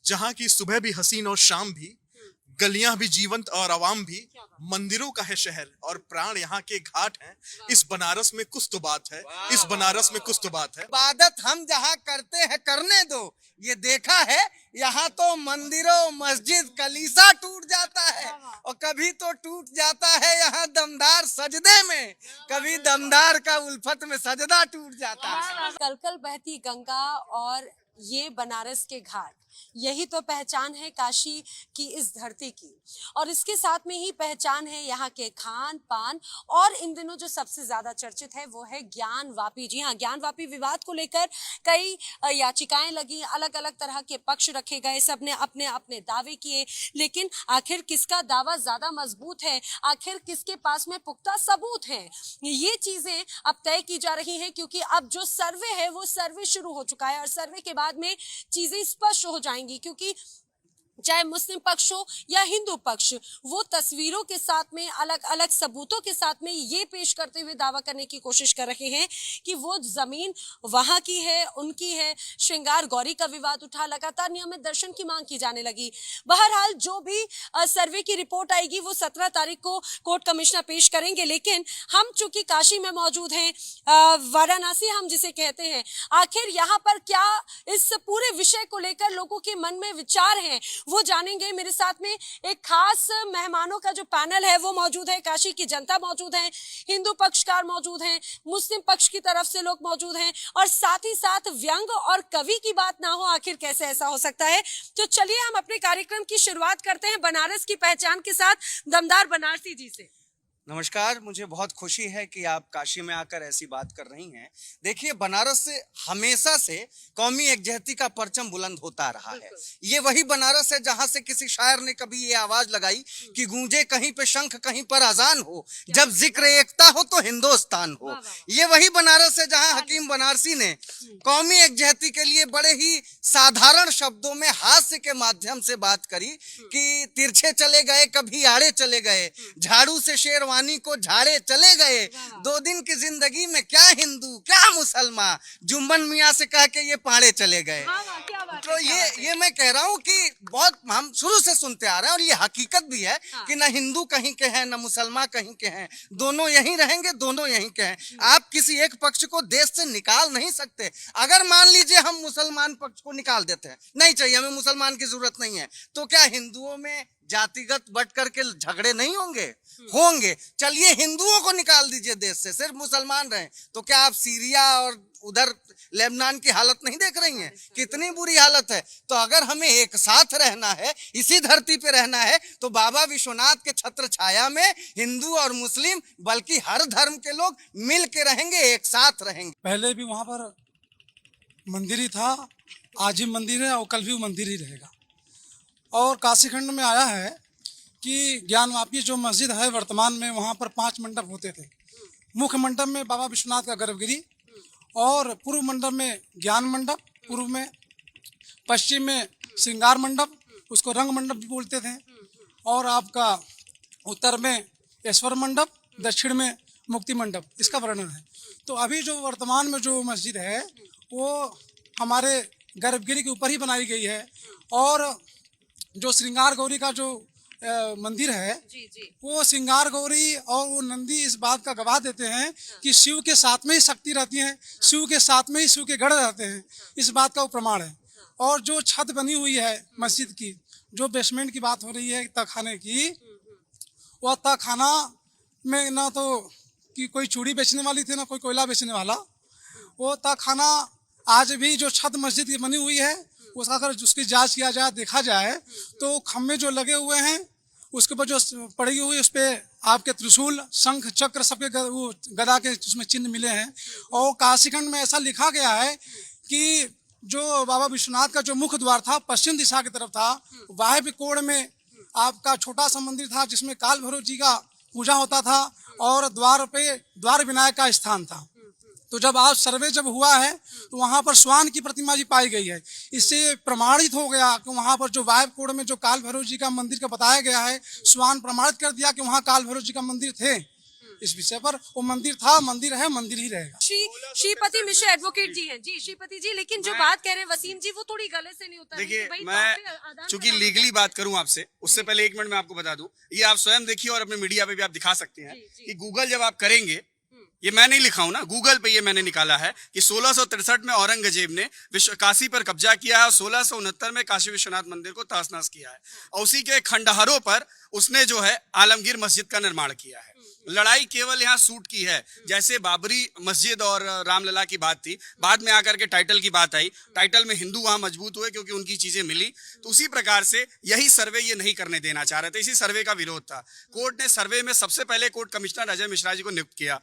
जहाँ की सुबह भी हसीन और शाम भी, गलियां भी जीवंत और आवाम भी, मंदिरों का है शहर और प्राण यहाँ के घाट हैं। इस बनारस में कुछ तो बात है, इस बनारस में कुछ तो बात है। इबादत हम जहाँ करते हैं करने दो, ये देखा है यहाँ तो मंदिरों मस्जिद कलीसा टूट जाता है और कभी तो टूट जाता है यहाँ दमदार सजदे में, कभी दमदार का उल्फत में सजदा टूट जाता है। कलकल बहती गंगा और ये बनारस के घाट, यही तो पहचान है काशी की इस धरती की। और इसके साथ में ही पहचान है यहाँ के खान पान। और इन दिनों जो सबसे ज्यादा चर्चित है वो है ज्ञान वापी। जी हाँ, ज्ञान वापी विवाद को लेकर कई याचिकाएं लगी, अलग अलग तरह के पक्ष रखे गए, सबने अपने अपने दावे किए। लेकिन आखिर किसका दावा ज्यादा मजबूत है, आखिर किसके पास में पुख्ता सबूत है, ये चीजें अब तय की जा रही हैं। क्योंकि अब जो सर्वे है वो सर्वे शुरू हो चुका है और सर्वे के बाद में चीजें स्पष्ट हो जाएंगी। क्योंकि चाहे मुस्लिम पक्ष हो या हिंदू पक्ष, वो तस्वीरों के साथ में, अलग अलग सबूतों के साथ में ये पेश करते हुए दावा करने की कोशिश कर रहे हैं कि वो जमीन वहां की है, उनकी है। श्रृंगार गौरी का विवाद उठा, लगातार नियमित दर्शन की मांग की जाने लगी। बहरहाल जो भी सर्वे की रिपोर्ट आएगी वो 17 तारीख को कोर्ट कमिश्नर पेश करेंगे। लेकिन हम चूंकि काशी में मौजूद हैं, वाराणसी हम जिसे कहते हैं, आखिर यहाँ पर क्या इस पूरे विषय को लेकर लोगों के मन में विचार हैं वो जानेंगे। मेरे साथ में एक खास मेहमानों का जो पैनल है वो मौजूद है। काशी की जनता मौजूद है, हिंदू पक्षकार मौजूद हैं, मुस्लिम पक्ष की तरफ से लोग मौजूद हैं और साथ ही साथ व्यंग और कवि की बात ना हो, आखिर कैसे ऐसा हो सकता है। तो चलिए हम अपने कार्यक्रम की शुरुआत करते हैं बनारस की पहचान के साथ दमदार बनारसी जी से। नमस्कार, मुझे बहुत खुशी है कि आप काशी में आकर ऐसी बात कर रही हैं। देखिए, बनारस से हमेशा से कौमी एकजहती का परचम बुलंद होता रहा है। ये वही बनारस है जहां से किसी शायर ने कभी ये आवाज लगाई कि गूंजे कहीं पे शंख कहीं पर अजान हो, जब जिक्र एकता हो तो हिंदुस्तान हो। ये वही बनारस है जहां हकीम बनारसी ने कौमी एकजहती के लिए बड़े ही साधारण शब्दों में हास्य के माध्यम से बात करी कि तिरछे चले गए कभी आड़े चले गए, झाड़ू से शेरवानी को झाड़े चले गए, 2 दिन की जिंदगी में क्या हिंदू क्या मुसलमान, जुम्मन मियाँ से कह के ये पाड़े चले गए। तो ये मैं कह रहा हूँ कि बहुत हम शुरू से सुनते आ रहे हैं और ये हकीकत भी है कि ना हिंदू कहीं के हैं ना मुसलमान कहीं के हैं, दोनों यहीं रहेंगे, दोनों यहीं के हैं। आप किसी एक पक्ष को देश से निकाल नहीं सकते। अगर मान लीजिए हम मुसलमान पक्ष को निकाल देते हैं, नहीं चाहिए हमें मुसलमान की जरूरत नहीं है, तो क्या हिंदुओं में जातिगत बट करके झगड़े नहीं होंगे? होंगे। चलिए हिंदुओं को निकाल दीजिए देश से, सिर्फ मुसलमान रहें, तो क्या आप सीरिया और उधर लेबनान की हालत नहीं देख रही हैं? कितनी बुरी हालत है। तो अगर हमें एक साथ रहना है, इसी धरती पे रहना है, तो बाबा विश्वनाथ के छत्र छाया में हिंदू और मुस्लिम बल्कि हर धर्म के लोग मिल के रहेंगे, एक साथ रहेंगे। पहले भी वहाँ पर मंदिर ही था, आज भी मंदिर है और कल भी मंदिर ही रहेगा। और काशी खंड में आया है कि ज्ञानवापी जो मस्जिद है वर्तमान में, वहाँ पर 5 मंडप होते थे। मुख्य मंडप में बाबा विश्वनाथ का गर्भगिरी और पूर्व मंडप में ज्ञान मंडप, पूर्व में, पश्चिम में श्रृंगार मंडप, उसको रंग मंडप भी बोलते थे, और आपका उत्तर में ऐश्वर मंडप, दक्षिण में मुक्ति मंडप, इसका वर्णन है। तो अभी जो वर्तमान में जो मस्जिद है वो हमारे गर्भगिरी के ऊपर ही बनाई गई है। और जो श्रृंगार गौरी का जो मंदिर है वो श्रृंगार गौरी और वो नंदी इस बात का गवाह देते हैं कि शिव के साथ में ही शक्ति रहती है, शिव के साथ में ही शिव के गढ़ रहते हैं, इस बात का वो प्रमाण है। और जो छत बनी हुई है मस्जिद की, जो बेसमेंट की बात हो रही है तहखाने की, वह तहखाना में ना तो कि कोई चूड़ी बेचने वाली थी ना कोई कोयला बेचने वाला। वो तहखाना आज भी जो छत मस्जिद की बनी हुई है उसका अगर उसकी जांच किया जाए, देखा जाए, तो खम्भे जो लगे हुए हैं उसके ऊपर जो पड़ी हुई उस पर आपके त्रिशूल, शंख, चक्र सबके वो गदा के उसमें चिन्ह मिले हैं। और काशीखंड में ऐसा लिखा गया है कि जो बाबा विश्वनाथ का जो मुख्य द्वार था पश्चिम दिशा की तरफ था, वायव्य कोण में आपका छोटा सा मंदिर था जिसमें काल भैरव जी का पूजा होता था और द्वार पे द्वार विनायक का स्थान था। तो जब आज सर्वे जब हुआ है तो वहाँ पर स्वान की प्रतिमा जी पाई गई है। इससे प्रमाणित हो गया कि वहाँ पर जो वायव्य कोण में जो काल भैरव जी का मंदिर का बताया गया है, स्वान प्रमाणित कर दिया कि वहाँ काल भैरव जी का मंदिर थे। इस विषय पर। वो मंदिर था, मंदिर है, मंदिर ही रहेगा। श्रीपति मिश्र एडवोकेट जी हैं जी। श्रीपति जी, लेकिन जो बात कह रहे हैं वसीम जी, वो थोड़ी गले से नहीं उतर रही देखिए, कि भाई मैं तौर पे आदान चूंकि प्रदान लीगली होता है। बात करूं आपसे, उससे पहले 1 मिनट में आपको बता दूं, ये आप स्वयं देखिए और अपने मीडिया पे भी आप दिखा सकते हैं कि गूगल जब आप करेंगे, ये मैं नहीं लिखा हूं ना, गूगल पे ये मैंने निकाला है कि 1663 में औरंगजेब ने काशी पर कब्जा किया है और 1669 में काशी विश्वनाथ मंदिर को तहस नहस किया है और उसी के खंडहरों पर उसने जो है आलमगीर मस्जिद का निर्माण किया है। लड़ाई केवल यहाँ सूट की है, जैसे बाबरी मस्जिद और रामलला की बात थी, बाद में आकर के टाइटल की बात आई, टाइटल में हिंदू वहां मजबूत हुए क्योंकि उनकी चीजें मिली। तो उसी प्रकार से यही सर्वे ये नहीं करने देना चाह रहे थे, इसी सर्वे का विरोध था। कोर्ट ने सर्वे में सबसे पहले कोर्ट कमिश्नर अजय मिश्रा जी को नियुक्त किया।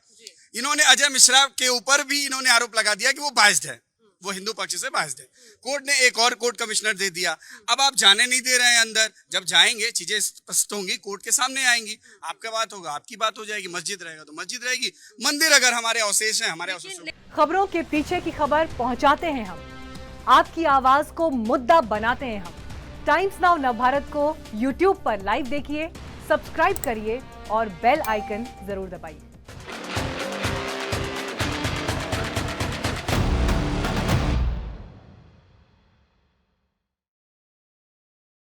इन्होंने अजय मिश्रा के ऊपर भी इन्होंने आरोप लगा दिया कि वो बायस्ड है, वो हिंदू पक्ष से बायस्ड है। कोर्ट ने एक और कोर्ट कमिश्नर दे दिया। अब आप जाने नहीं दे रहे हैं अंदर, जब जाएंगे चीजें स्पष्ट होंगी, कोर्ट के सामने आएंगी, आपका बात होगा, आपकी बात हो जाएगी। मस्जिद रहेगा तो मस्जिद रहेगी, मंदिर अगर हमारे अवशेष हैं, हमारे अवशेष। खबरों के पीछे की खबर पहुंचाते हैं हम, आपकी आवाज को मुद्दा बनाते हैं हम। टाइम्स नाउ नवभारत को YouTube पर लाइव देखिए, सब्सक्राइब करिए और बेल आइकन जरूर दबाइए।